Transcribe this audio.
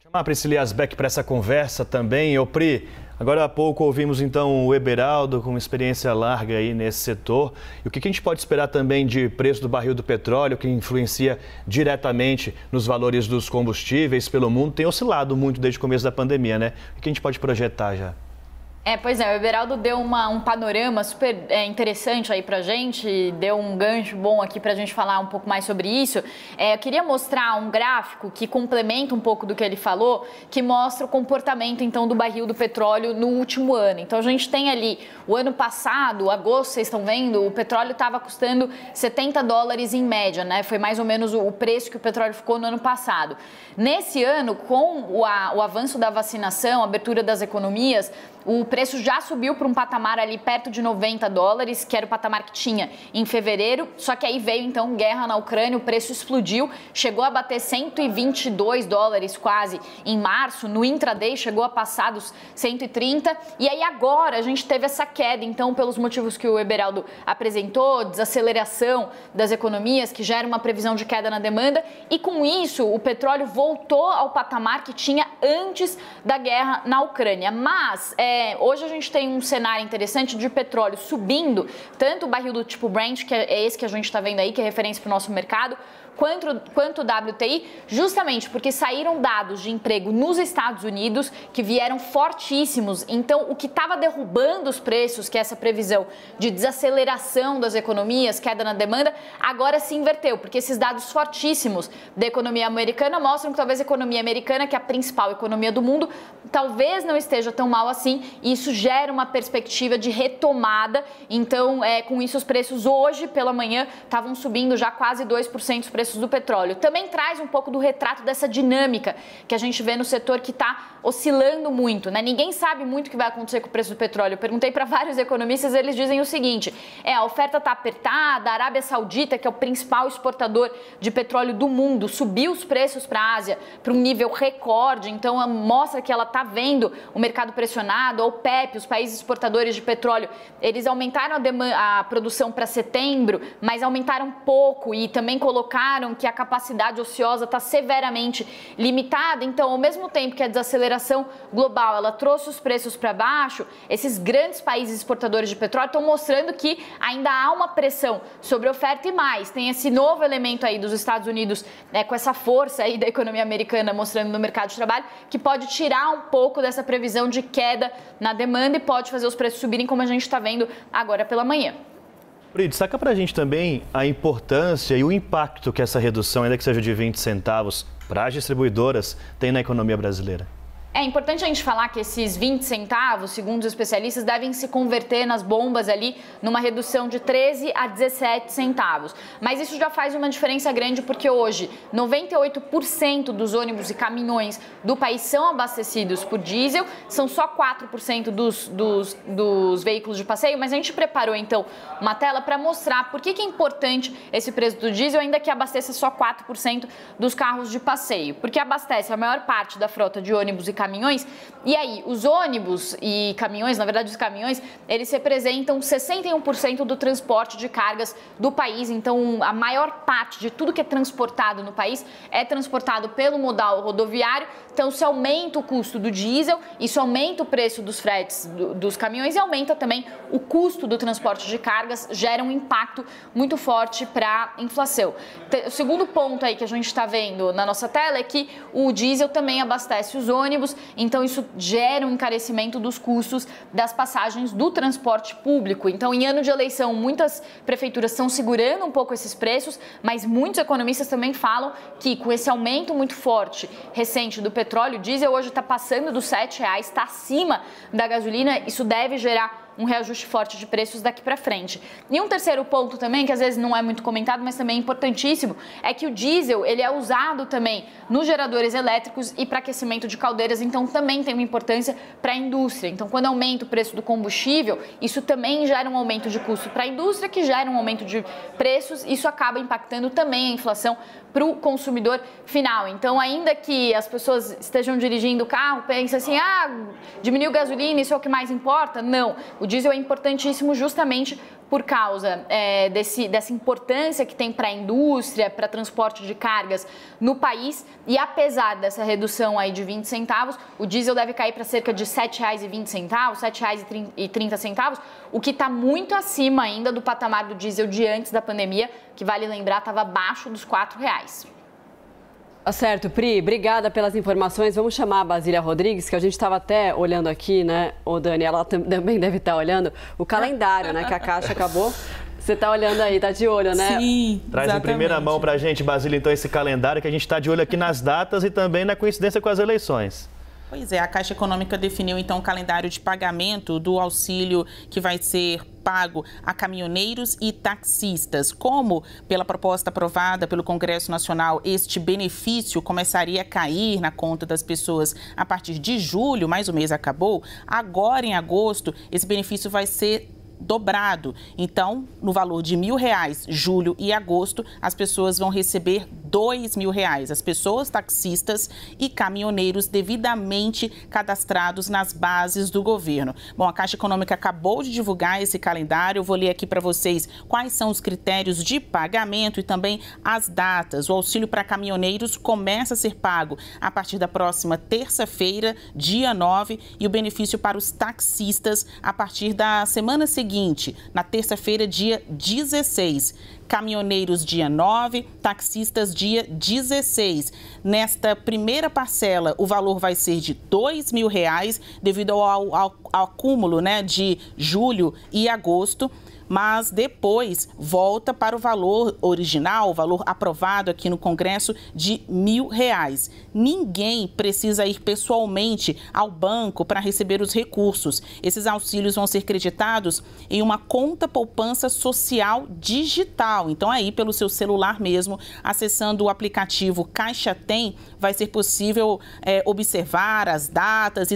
Chamar a Priscila Asbeck para essa conversa também. Ô Pri, agora há pouco ouvimos então o Eberaldo com uma experiência larga aí nesse setor. E o que a gente pode esperar também de preço do barril do petróleo, que influencia diretamente nos valores dos combustíveis pelo mundo? Tem oscilado muito desde o começo da pandemia, né? O que a gente pode projetar já? Pois é, o Eberaldo deu um panorama super interessante aí pra gente, deu um gancho bom aqui pra gente falar um pouco mais sobre isso. Eu queria mostrar um gráfico que complementa um pouco do que ele falou, que mostra o comportamento então do barril do petróleo no último ano. Então a gente tem ali o ano passado, agosto, vocês estão vendo, o petróleo estava custando $70 em média, né? Foi mais ou menos o preço que o petróleo ficou no ano passado. Nesse ano, com o avanço da vacinação, a abertura das economias, o preço já subiu para um patamar ali perto de $90, que era o patamar que tinha em fevereiro, só que aí veio então guerra na Ucrânia, o preço explodiu, chegou a bater $122 quase em março, no intraday chegou a passar dos 130, e aí agora a gente teve essa queda, então pelos motivos que o Eberaldo apresentou, desaceleração das economias, que gera uma previsão de queda na demanda, e com isso o petróleo voltou ao patamar que tinha antes da guerra na Ucrânia, mas hoje a gente tem um cenário interessante de petróleo subindo, tanto o barril do tipo Brent, que é esse que a gente está vendo aí, que é referência para o nosso mercado, quanto o WTI, justamente porque saíram dados de emprego nos Estados Unidos que vieram fortíssimos. Então, o que estava derrubando os preços, que é essa previsão de desaceleração das economias, queda na demanda, agora se inverteu, porque esses dados fortíssimos da economia americana mostram que talvez a economia americana, que é a principal economia do mundo, talvez não esteja tão mal assim, e isso gera uma perspectiva de retomada. Então, com isso, os preços hoje pela manhã estavam subindo já quase 2% os preços do petróleo. Também traz um pouco do retrato dessa dinâmica que a gente vê no setor que está oscilando muito, né? Ninguém sabe muito o que vai acontecer com o preço do petróleo. Eu perguntei para vários economistas, eles dizem o seguinte: a oferta está apertada, a Arábia Saudita, que é o principal exportador de petróleo do mundo, subiu os preços para a Ásia para um nível recorde, então mostra que ela está vendo o mercado pressionado. A OPEP, os países exportadores de petróleo, eles aumentaram a produção para setembro, mas aumentaram pouco e também colocaram que a capacidade ociosa está severamente limitada. Então, ao mesmo tempo que a desaceleração global ela trouxe os preços para baixo, esses grandes países exportadores de petróleo estão mostrando que ainda há uma pressão sobre a oferta, e mais, tem esse novo elemento aí dos Estados Unidos, com essa força aí da economia americana mostrando no mercado de trabalho, que pode tirar um pouco dessa previsão de queda na demanda e pode fazer os preços subirem, como a gente está vendo agora pela manhã. Pri, destaca para a gente também a importância e o impacto que essa redução, ainda que seja de 20 centavos, para as distribuidoras, tem na economia brasileira. É importante a gente falar que esses 20 centavos, segundo os especialistas, devem se converter nas bombas ali numa redução de 13 a 17 centavos. Mas isso já faz uma diferença grande, porque hoje 98% dos ônibus e caminhões do país são abastecidos por diesel, são só 4% dos veículos de passeio, mas a gente preparou então uma tela para mostrar por que é importante esse preço do diesel, ainda que abasteça só 4% dos carros de passeio, porque abastece a maior parte da frota de ônibus e caminhões. E aí, os ônibus e caminhões, na verdade os caminhões, eles representam 61% do transporte de cargas do país. Então, a maior parte de tudo que é transportado no país é transportado pelo modal rodoviário. Então, se aumenta o custo do diesel, isso aumenta o preço dos fretes dos caminhões e aumenta também o custo do transporte de cargas, gera um impacto muito forte para a inflação. O segundo ponto aí que a gente está vendo na nossa tela é que o diesel também abastece os ônibus, então isso gera um encarecimento dos custos das passagens do transporte público. Então, em ano de eleição, muitas prefeituras estão segurando um pouco esses preços, mas muitos economistas também falam que com esse aumento muito forte recente do petróleo, o diesel hoje está passando dos R$7, está acima da gasolina, isso deve gerar um reajuste forte de preços daqui para frente. E um terceiro ponto também, que às vezes não é muito comentado, mas também é importantíssimo, é que o diesel ele é usado também nos geradores elétricos e para aquecimento de caldeiras, então também tem uma importância para a indústria. Então, quando aumenta o preço do combustível, isso também gera um aumento de custo para a indústria, que gera um aumento de preços, isso acaba impactando também a inflação para o consumidor final. Então, ainda que as pessoas estejam dirigindo o carro, pensem assim, diminuiu gasolina, isso é o que mais importa? Não. O O diesel é importantíssimo justamente por causa dessa importância que tem para a indústria, para transporte de cargas no país. E apesar dessa redução aí de 20 centavos, o diesel deve cair para cerca de R$ 7,20, R$ 7,30, o que está muito acima ainda do patamar do diesel de antes da pandemia, que vale lembrar estava abaixo dos R$ 4,00. Tá certo, Pri, obrigada pelas informações. Vamos chamar a Basília Rodrigues, que a gente estava até olhando aqui, né? O Dani, ela também deve estar olhando o calendário, né? Que a Caixa acabou. Você está olhando aí, tá de olho, né? Sim, Traz em primeira mão para a gente, Basília, então, esse calendário, que a gente está de olho aqui nas datas e também na coincidência com as eleições. Pois é, a Caixa Econômica definiu então o calendário de pagamento do auxílio que vai ser pago a caminhoneiros e taxistas. Como, pela proposta aprovada pelo Congresso Nacional, este benefício começaria a cair na conta das pessoas a partir de julho, mas o mês acabou, agora em agosto, esse benefício vai ser dobrado. Então, no valor de R$ 1.000, julho e agosto, as pessoas vão receber R$ 2.000. As pessoas taxistas e caminhoneiros devidamente cadastrados nas bases do governo. Bom, a Caixa Econômica acabou de divulgar esse calendário. Eu vou ler aqui para vocês quais são os critérios de pagamento e também as datas. O auxílio para caminhoneiros começa a ser pago a partir da próxima terça-feira, dia 9, e o benefício para os taxistas a partir da semana seguinte, na terça-feira, dia 16. Caminhoneiros, dia 9, taxistas, dia 16. Nesta primeira parcela, o valor vai ser de R$ 2.000, devido ao acúmulo, né, de julho e agosto. Mas depois volta para o valor original, o valor aprovado aqui no Congresso de R$ 1.000. Ninguém precisa ir pessoalmente ao banco para receber os recursos. Esses auxílios vão ser creditados em uma conta poupança social digital. Então aí pelo seu celular mesmo, acessando o aplicativo Caixa Tem, vai ser possível observar as datas e